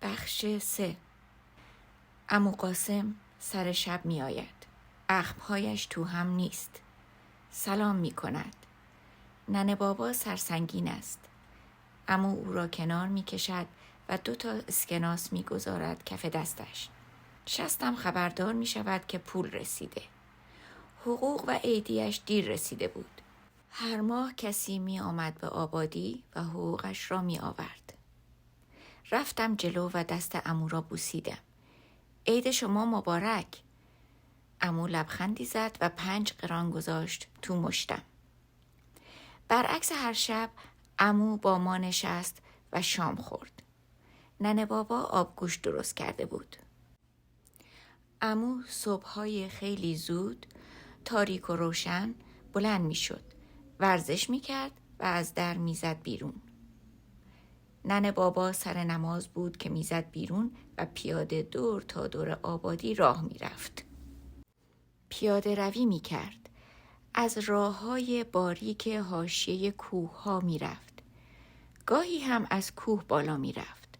بخش 3. عمو قاسم سر شب می آید. اخمهایش تو هم نیست. سلام می کند. ننه بابا سرسنگین است. عمو او را کنار می کشد و 2 اسکناس می گذارد کف دستش. شستم خبردار می شود که پول رسیده. حقوق و عیدیش دیر رسیده بود. هر ماه کسی می آمد به آبادی و حقوقش را می آورد. رفتم جلو و دست عمو را بوسیدم. عید شما مبارک. عمو لبخندی زد و 5 قران گذاشت تو مشتم. برعکس هر شب عمو با ما نشست و شام خورد. ننه بابا آبگوشت درست کرده بود. عمو صبح‌های خیلی زود تاریک و روشن بلند می شد. ورزش می کرد و از در می زد بیرون. ننه بابا سر نماز بود که می زد بیرون و پیاده دور تا دور آبادی راه می رفت. پیاده روی می کرد. از راه‌های باریک حاشیه کوه‌ها می رفت. گاهی هم از کوه بالا می رفت.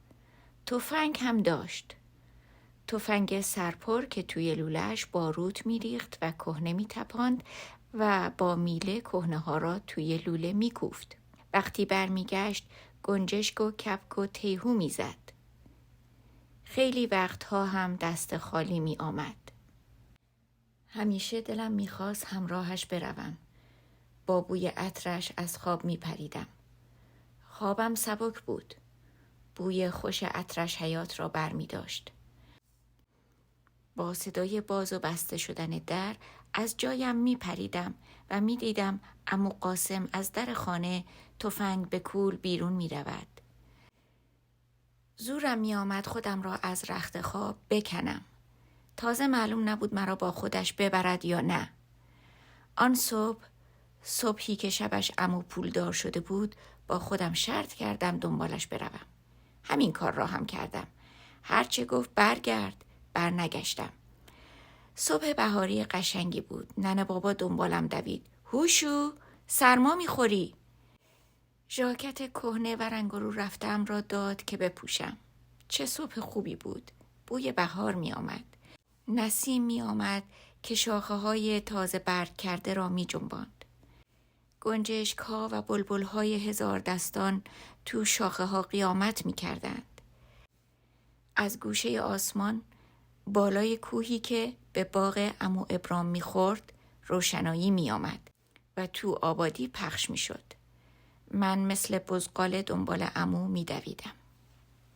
تفنگ هم داشت. تفنگ سرپر که توی لوله‌اش باروت می ریخت و کهنه می تپاند و با میله کهنه ها را توی لوله می کوفت. وقتی برمی گشت گنجشک و کپک و تیهو می زد. خیلی وقتها هم دست خالی می آمد. همیشه دلم می خواست همراهش بروم. با بوی عطرش از خواب می پریدم. خوابم سبک بود. بوی خوش عطرش حیات را بر می داشت. با صدای باز و بسته شدن در از جایم می پریدم و می دیدم عمو قاسم از در خانه تفنگ به کول بیرون می رود. زورم می آمد خودم را از رخت خواب بکنم. تازه معلوم نبود مرا با خودش ببرد یا نه. آن صبحی که شبش عمو پولدار شده بود با خودم شرط کردم دنبالش بروم. همین کار را هم کردم. هرچه گفت برگرد برنگشتم. صبح بهاری قشنگی بود. ننه بابا دنبالم دوید. هوشو سرما میخوری. ژاکت کهنه و رنگ رو رفتم را داد که بپوشم. چه صبح خوبی بود. بوی بهار می آمد. نسیم می آمد که شاخه های تازه برگ کرده را می جنباند. گنجشک ها و بلبل های 1000 دستان تو شاخه ها قیامت می کردند. از گوشه آسمان بالای کوهی که به باغ عمو ابرام می خورد روشنایی می آمد و تو آبادی پخش می شد. من مثل بزغال دنبال عمو می دویدم.